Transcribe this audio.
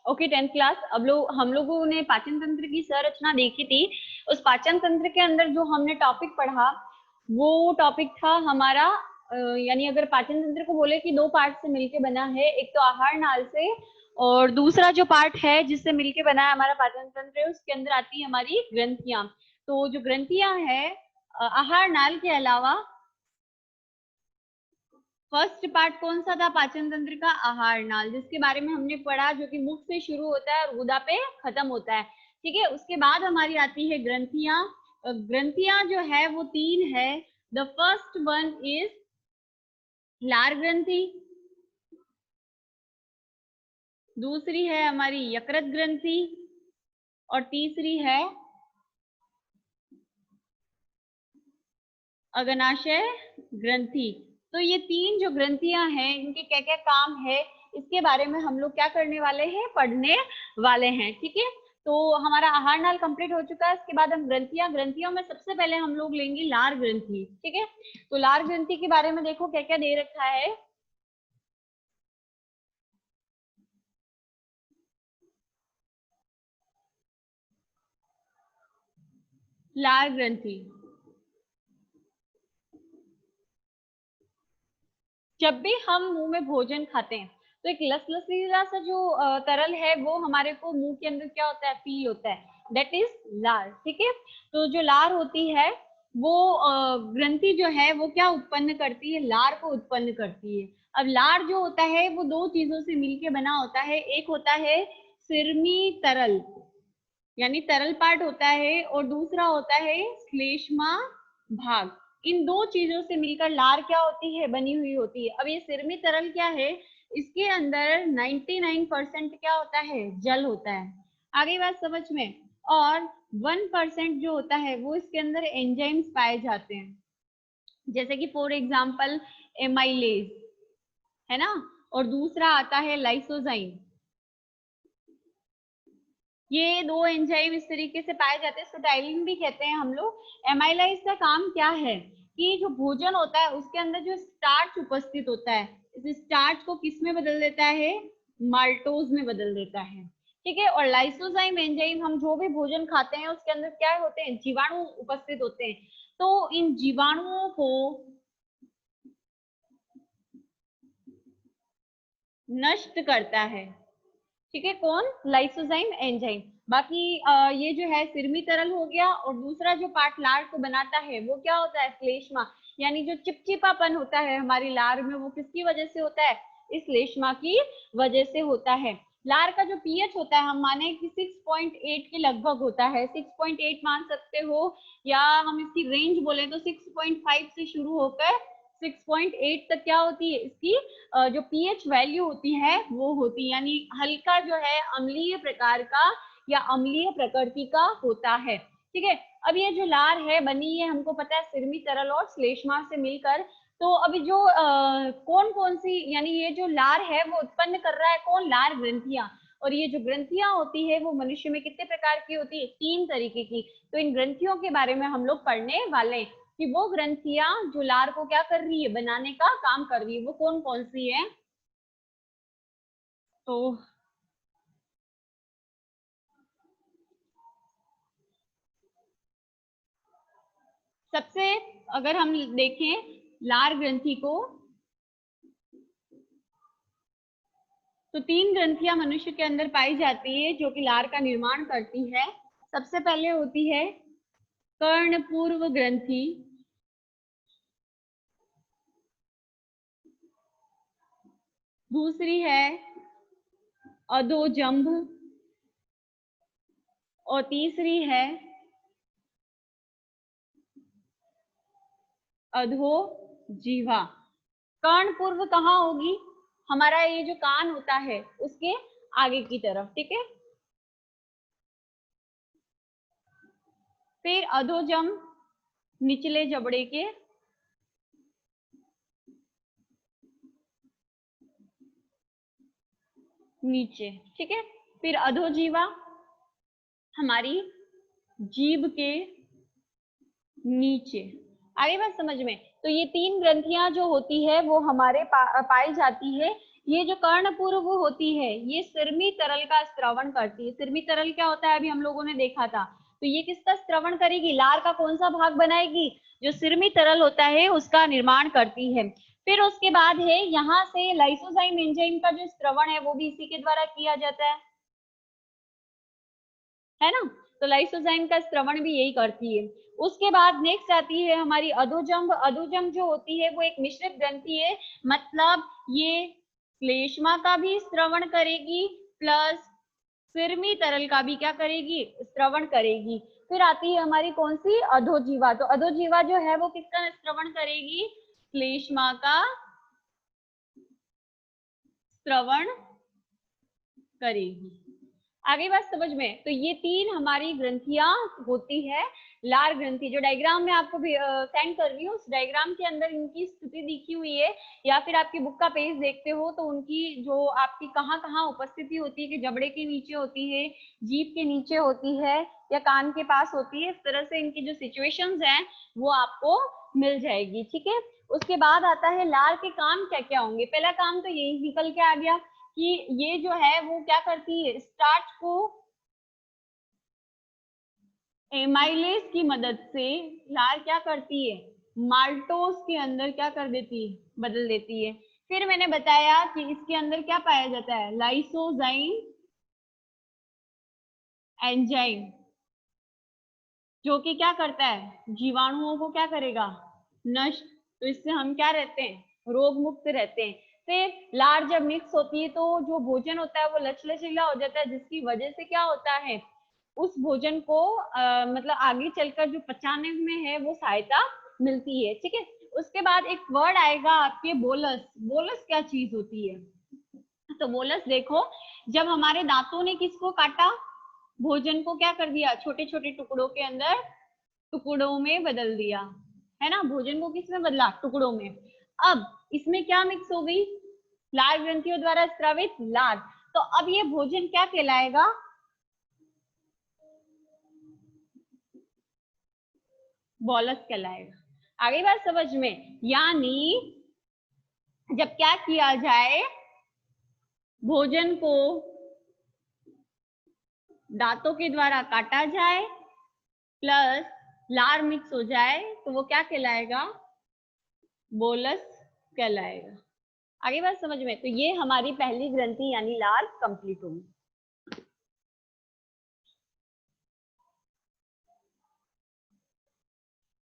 Okay, 10th class. अब हम लोगों ने पाचन तंत्र की संरचना देखी थी। उस पाचन तंत्र के अंदर जो हमने टॉपिक पढ़ा वो टॉपिक था हमारा यानी अगर पाचन तंत्र को बोले कि दो पार्ट से मिलके बना है, एक तो आहार नाल से और दूसरा जो पार्ट है जिससे मिलके बना है हमारा पाचन तंत्र, उसके अंदर आती है हमारी ग्रंथियां। तो जो ग्रंथियां हैं आहार नाल के अलावा फर्स्ट पार्ट कौन सा था पाचन तंत्र का? आहार नाल, जिसके बारे में हमने पढ़ा, जो कि मुख से शुरू होता है और गुदा पे खत्म होता है। ठीक है, उसके बाद हमारी आती है ग्रंथियां। ग्रंथियां जो है वो 3 है। द फर्स्ट वन इज लार ग्रंथि, दूसरी है हमारी यकृत ग्रंथि और तीसरी है अग्नाशय ग्रंथि। तो ये 3 जो ग्रंथियां हैं इनके क्या क्या काम है इसके बारे में हम लोग क्या करने वाले हैं, पढ़ने वाले हैं। ठीक है, तो हमारा आहार नाल कंप्लीट हो चुका है। इसके बाद हम ग्रंथियों में सबसे पहले हम लोग लेंगे लार ग्रंथि। ठीक है, तो लार ग्रंथि के बारे में देखो क्या क्या दे रखा है। लार ग्रंथि, जब भी हम मुंह में भोजन खाते हैं तो एक लसलसीला सा जो तरल है वो हमारे को मुंह के अंदर क्या होता है, फील होता है, दैट इज लार। ठीक है, तो जो लार होती है वो ग्रंथि जो है वो क्या उत्पन्न करती है, लार को उत्पन्न करती है। अब लार जो होता है वो दो चीजों से मिलके बना होता है, एक होता है सिरमी तरल यानी तरल पार्ट होता है और दूसरा होता है श्लेष्मा भाग। इन दो चीजों से मिलकर लार क्या होती है, बनी हुई होती है। अब ये सिरमी तरल क्या है, इसके अंदर 99% क्या होता है, जल होता है। आगे बात समझ में। और 1% जो होता है वो इसके अंदर एंजाइम्स पाए जाते हैं, जैसे कि फॉर एग्जाम्पल एमाइलेज है ना, और दूसरा आता है लाइसोजाइम। ये दो एंजाइम इस तरीके से पाए जाते हैं, इसको डाइलिन भी कहते हैं हम लोग। एमाइलाइज का काम क्या है कि जो भोजन होता है उसके अंदर जो स्टार्च उपस्थित होता है, इस स्टार्च को किस में बदल देता है, माल्टोज में बदल देता है। ठीक है, और लाइसोजाइम एंजाइम, हम जो भी भोजन खाते हैं उसके अंदर क्या होते हैं, जीवाणु उपस्थित होते हैं। तो इन जीवाणुओं को नष्ट करता है। ठीक है, कौन, लाइसोजाइम एंजाइम। बाकी ये जो है सिरमी तरल हो गया, और दूसरा जो पार्ट लार को बनाता है वो क्या होता है, श्लेष्मा, यानी जो चिपचिपापन होता है हमारी लार में वो किसकी वजह से होता है, इस श्लेष्मा की वजह से होता है। लार का जो पीएच होता है हम माने कि 6.8 के लगभग होता है, 6.8 मान सकते हो, या हम इसकी रेंज बोले तो 6.5 से शुरू होकर 6.8 तक क्या होती है इसकी जो पीएच वैल्यू होती है वो होती है, यानी हल्का जो है अम्लीय प्रकार का या अम्लीय प्रकृति का होता है। ठीक है, अब ये जो लार है बनी है हमको पता है सिरमी तरल और श्लेष्मा से मिलकर। तो अभी जो कौन कौन सी, यानी ये जो लार है वो उत्पन्न कर रहा है कौन, लार ग्रंथियां। और ये जो ग्रंथियां होती है वो मनुष्य में कितने प्रकार की होती है, 3 तरीके की। तो इन ग्रंथियों के बारे में हम लोग पढ़ने वाले हैं कि वो ग्रंथियां जो लार को क्या कर रही है, बनाने का काम कर रही है, वो कौन कौन सी है। तो सबसे, अगर हम देखें लार ग्रंथि को, तो 3 ग्रंथियां मनुष्य के अंदर पाई जाती है जो कि लार का निर्माण करती है। सबसे पहले होती है कर्णपूर्व ग्रंथि, दूसरी है अधोजंभ और तीसरी है अधोजीवा। कर्णपूर्व कहाँ होगी, हमारा ये जो कान होता है उसके आगे की तरफ। ठीक है, फिर अधोजंभ निचले जबड़े के नीचे। ठीक है, फिर अधोजीवा हमारी जीभ के नीचे। आगे बात समझ में। तो ये 3 ग्रंथियां जो होती है वो हमारे पाई जाती है। ये जो कर्णपूर्व होती है ये सिरमी तरल का स्त्रवण करती है। सिरमी तरल क्या होता है अभी हम लोगों ने देखा था। तो ये किसका स्त्रवण करेगी, लार का कौन सा भाग बनाएगी, जो सिरमी तरल होता है उसका निर्माण करती है। फिर उसके बाद है यहाँ से लाइसोजाइम एंजाइम का जो स्त्रवण है वो भी इसी के द्वारा किया जाता है ना। तो लाइसोजाइम का स्त्रवण भी यही करती है। उसके बाद नेक्स्ट आती है हमारी अधोजंभ। अधोजंभ जो होती है वो एक मिश्रित ग्रंथि है, मतलब ये श्लेष्मा का भी स्त्रवण करेगी प्लस सिरमी तरल का भी क्या करेगी, स्त्रवण करेगी। फिर आती है हमारी कौन सी, अधोजीवा। तो अधोजीवा जो है वो किसका स्त्रवण करेगी, श्लेष्मा का स्त्रवण करेगी। आगे बात समझ में। तो ये 3 हमारी ग्रंथियां होती है। लार ग्रंथि जो डायग्राम में आपको सेंड कर रही हूँ, उस डायग्राम के अंदर इनकी स्थिति दिखी हुई है, या फिर आपकी बुक का पेज देखते हो तो उनकी जो आपकी कहाँ कहाँ उपस्थिति होती है, कि जबड़े के नीचे होती है, जीभ के नीचे होती है, या कान के पास होती है, इस तरह से इनकी जो सिचुएशंस हैं वो आपको मिल जाएगी। ठीक है। उसके बाद आता है लार के काम क्या क्या होंगे। पहला काम तो यही निकल के आ गया कि ये जो है वो क्या करती है, स्टार्च को एमाइलेज की मदद से लार क्या करती है, माल्टोज के अंदर क्या कर देती है, बदल देती है। फिर मैंने बताया कि इसके अंदर क्या पाया जाता है, लाइसोजाइम एंजाइम, जो कि क्या करता है, जीवाणुओं को क्या करेगा, नष्ट। तो इससे हम क्या रहते हैं, रोग मुक्त रहते हैं। फिर लार जब मिक्स होती है तो जो भोजन होता है वो लचलचीला हो जाता है, जिसकी वजह से क्या होता है, उस भोजन को मतलब आगे चलकर जो पचाने में है वो सहायता मिलती है। ठीक है। उसके बाद एक वर्ड आएगा आपके, बोलस। बोलस क्या चीज होती है, तो बोलस देखो, जब हमारे दांतों ने किसको काटा, भोजन को क्या कर दिया, छोटे छोटे टुकड़ों के अंदर, टुकड़ों में बदल दिया, है ना। भोजन को किस में बदला, टुकड़ों में। अब इसमें क्या मिक्स हो गई, लार ग्रंथियों द्वारा स्रावित लार। तो अब ये भोजन क्या कहलाएगा, बोलस कहलाएगा। आगे बात समझ में। यानी जब क्या किया जाए, भोजन को दांतों के द्वारा काटा जाए प्लस लार मिक्स हो जाए तो वो क्या कहलाएगा, बोलस कहलाएगा। आगे बात समझ में। तो ये हमारी पहली ग्रंथि यानी लार कंप्लीट होगी।